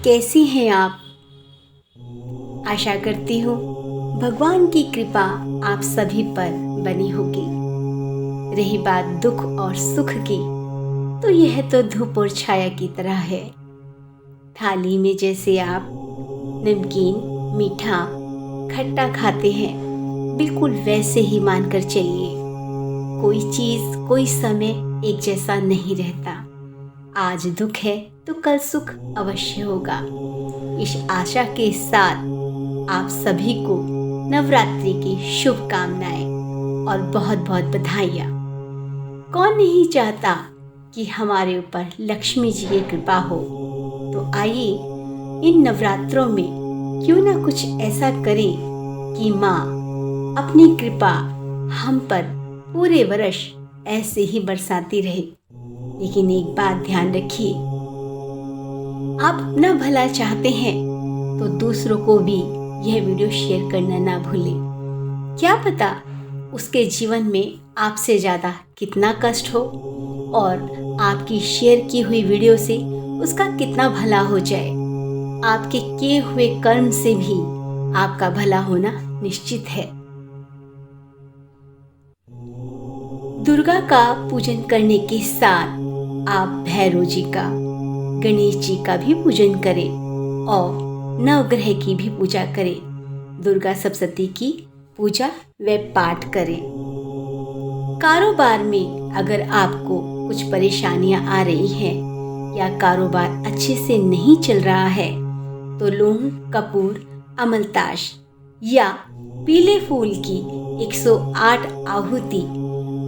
कैसी हैं आप? आशा करती हूँ भगवान की कृपा आप सभी पर बनी होगी। रही बात दुख और सुख की, तो यह तो धूप और छाया की तरह है। थाली में जैसे आप नमकीन, मीठा, खट्टा खाते हैं, बिल्कुल वैसे ही मानकर चलिए। कोई चीज़, कोई समय एक जैसा नहीं रहता। आज दुख है तो कल सुख अवश्य होगा। इस आशा के साथ आप सभी को नवरात्रि की शुभकामनाएं और बहुत बहुत बधाइयाँ। कौन नहीं चाहता कि हमारे ऊपर लक्ष्मी जी की कृपा हो। तो आइए इन नवरात्रों में क्यों ना कुछ ऐसा करें कि माँ अपनी कृपा हम पर पूरे वर्ष ऐसे ही बरसाती रहे। लेकिन एक बात ध्यान रखिए, आप अपना भला चाहते हैं तो दूसरों को भी यह वीडियो शेयर करना ना भूलें। क्या पता उसके जीवन में आपसे ज़्यादा कितना कष्ट हो और आपकी शेयर की हुई वीडियो से उसका कितना भला हो जाए। आपके किए हुए कर्म से भी आपका भला होना निश्चित है। दुर्गा का पूजन करने के साथ आप भैरव जी का, गणेश जी का भी पूजन करें और नवग्रह की भी पूजा करें। दुर्गा सप्तशती की पूजा व पाठ करें। कारोबार में अगर आपको कुछ परेशानियां आ रही हैं या कारोबार अच्छे से नहीं चल रहा है, तो लौंग, कपूर, अमलताश या पीले फूल की 108 आहुति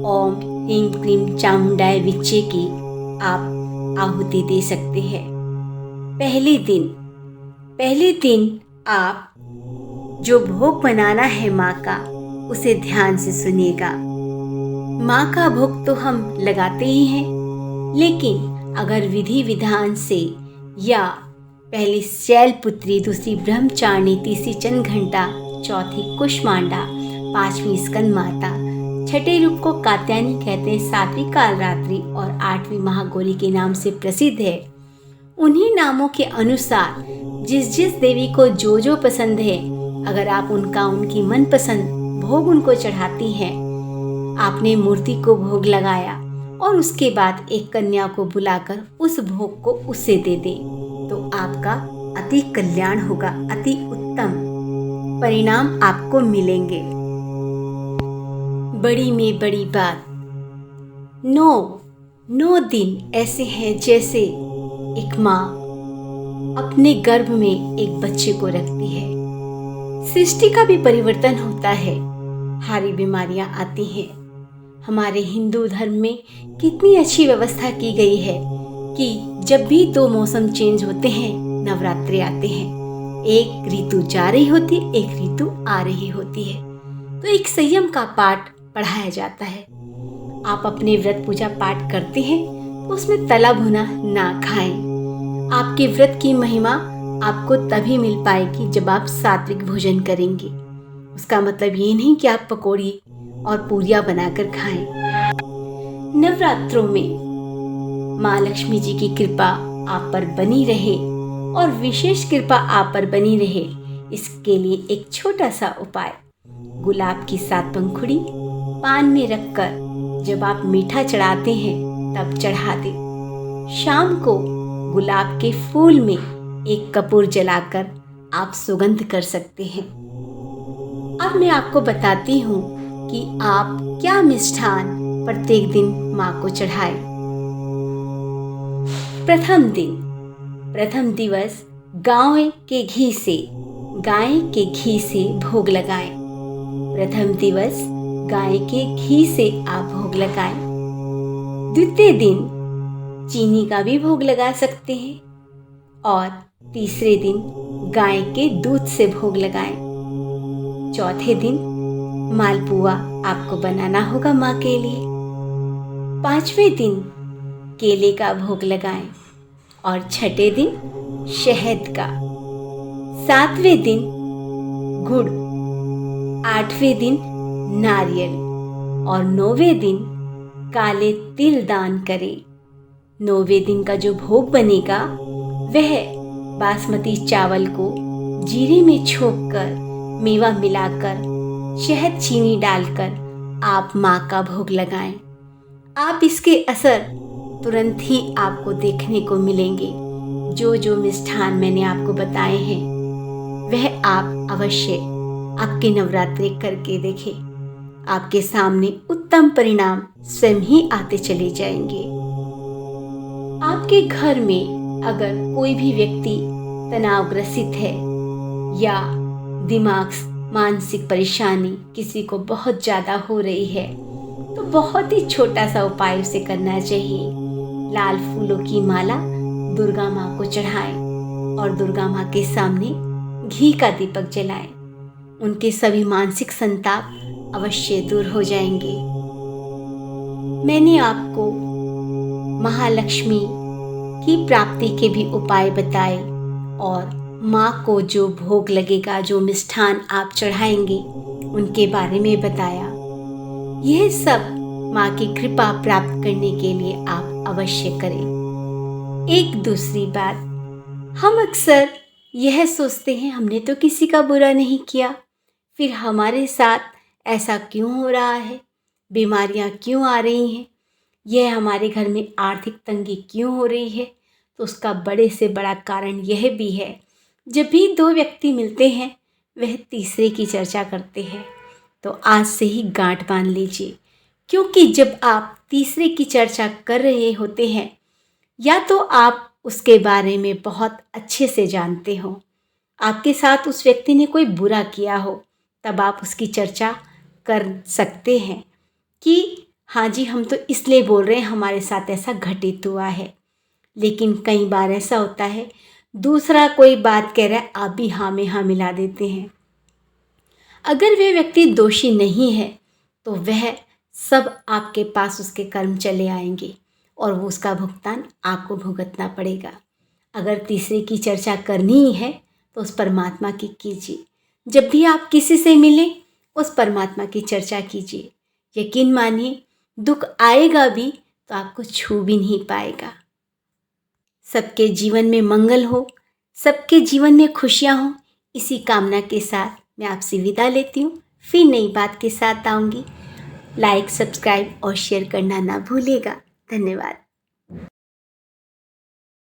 ओम ह्रीं क्लीं चामुंडाय विच्चे की आप आहुति दे सकते हैं। पहले दिन आप जो भोग बनाना है माँ का, उसे ध्यान से सुनिएगा। माँ का भोग तो हम लगाते ही हैं, लेकिन अगर विधि विधान से या पहली शैलपुत्री, दूसरी ब्रह्मचारिणी, तीसरी चंद्रघंटा, चौथी कुष्मांडा, पांचवी स्कंद माता, छठे रूप को कात्यायनी कहते हैं, सातवीं कालरात्रि और आठवीं महागौरी के नाम से प्रसिद्ध है। उन्हीं नामों के अनुसार जिस जिस देवी को जो जो पसंद है, अगर आप उनकी मनपसंद भोग उनको चढ़ाती हैं, आपने मूर्ति को भोग लगाया और उसके बाद एक कन्या को बुलाकर उस भोग को उसे दे दें, तो आपका अति कल्याण होगा, अति उत्तम परिणाम आपको मिलेंगे। बड़ी में बड़ी बात, 9 दिन ऐसे हैं जैसे एक माँ अपने गर्भ में एक बच्चे को रखती है। सृष्टि का भी परिवर्तन होता है, हारी बीमारियां आती हैं। हमारे हिंदू धर्म में कितनी अच्छी व्यवस्था की गई है कि जब भी 2 मौसम चेंज होते हैं, नवरात्रि आते हैं, एक ऋतु जा रही होती है, एक ऋतु आ रही होती है, तो एक संयम का पाठ पढ़ाया जाता है। आप अपने व्रत पूजा पाठ करते हैं तो उसमें तला भुना ना खाएं। आपके व्रत की महिमा आपको तभी मिल पाएगी जब आप सात्विक भोजन करेंगे। उसका मतलब ये नहीं कि आप पकौड़ी और पूरियां बनाकर खाएं। नवरात्रों में माँ लक्ष्मी जी की कृपा आप पर बनी रहे और विशेष कृपा आप पर बनी रहे, इसके लिए एक छोटा सा उपाय, गुलाब की 7 पंखुड़ी पान में रखकर जब आप मीठा चढ़ाते हैं तब चढ़ा दें। शाम को गुलाब के फूल में एक कपूर जलाकर आप सुगंध कर सकते हैं। अब मैं आपको बताती हूँ कि आप क्या मिष्ठान प्रत्येक दिन माँ को चढ़ाएं। प्रथम दिवस गाय के घी से भोग लगाएं। प्रथम दिवस गाय के घी से आप भोग लगाएं। द्वितीय दिन चीनी का भी भोग लगा सकते हैं और तीसरे दिन गाय के दूध से भोग लगाएं। चौथे दिन मालपुआ आपको बनाना होगा माँ के लिए। 5वें दिन केले का भोग लगाएं और 6ठे दिन शहद का। 7वें दिन गुड़, 8वें दिन नारियल और 9वें दिन काले तिल दान करें। 9वें दिन का जो भोग बनेगा वह बासमती चावल को जीरे में छोंककर, मेवा मिलाकर, शहद चीनी डालकर आप माँ का भोग लगाएं। आप इसके असर तुरंत ही आपको देखने को मिलेंगे। जो जो मिष्ठान मैंने आपको बताए हैं वह आप अवश्य आपके नवरात्रि करके देखें। आपके सामने उत्तम परिणाम स्वयं ही आते चले जाएंगे। आपके घर में अगर कोई भी व्यक्ति तनावग्रसित है या मानसिक परेशानी किसी को बहुत ज़्यादा हो रही है तो बहुत ही छोटा सा उपाय उसे करना चाहिए। लाल फूलों की माला दुर्गा माँ को चढ़ाएं और दुर्गा माँ के सामने घी का दीपक जलाएं। उनके सभी मानसिक संताप अवश्य दूर हो जाएंगे। मैंने आपको महालक्ष्मी की प्राप्ति के भी उपाय बताए और माँ को जो भोग लगेगा, जो मिष्ठान आप चढ़ाएंगे उनके बारे में बताया। यह सब माँ की कृपा प्राप्त करने के लिए आप अवश्य करें। एक दूसरी बात, हम अक्सर यह सोचते हैं हमने तो किसी का बुरा नहीं किया, फिर हमारे साथ ऐसा क्यों हो रहा है, बीमारियाँ क्यों आ रही हैं, यह हमारे घर में आर्थिक तंगी क्यों हो रही है। तो उसका बड़े से बड़ा कारण यह भी है, जब भी दो व्यक्ति मिलते हैं वह तीसरे की चर्चा करते हैं। तो आज से ही गांठ बांध लीजिए, क्योंकि जब आप तीसरे की चर्चा कर रहे होते हैं या तो आप उसके बारे में बहुत अच्छे से जानते हो, आपके साथ उस व्यक्ति ने कोई बुरा किया हो, तब आप उसकी चर्चा कर सकते हैं कि हाँ जी, हम तो इसलिए बोल रहे हैं हमारे साथ ऐसा घटित हुआ है। लेकिन कई बार ऐसा होता है दूसरा कोई बात कह रहा है, आप भी हाँ में हाँ मिला देते हैं। अगर वह व्यक्ति दोषी नहीं है तो वह सब आपके पास उसके कर्म चले आएंगे और वो उसका भुगतान आपको भुगतना पड़ेगा। अगर तीसरे की चर्चा करनी ही है तो उस परमात्मा की कीजिए। जब भी आप किसी से मिलें उस परमात्मा की चर्चा कीजिए। यकीन मानिए, दुख आएगा भी तो आपको छू भी नहीं पाएगा। सबके जीवन में मंगल हो, सबके जीवन में खुशियाँ हो, इसी कामना के साथ मैं आपसे विदा लेती हूँ। फिर नई बात के साथ आऊँगी। लाइक, सब्सक्राइब और शेयर करना ना भूलिएगा। धन्यवाद।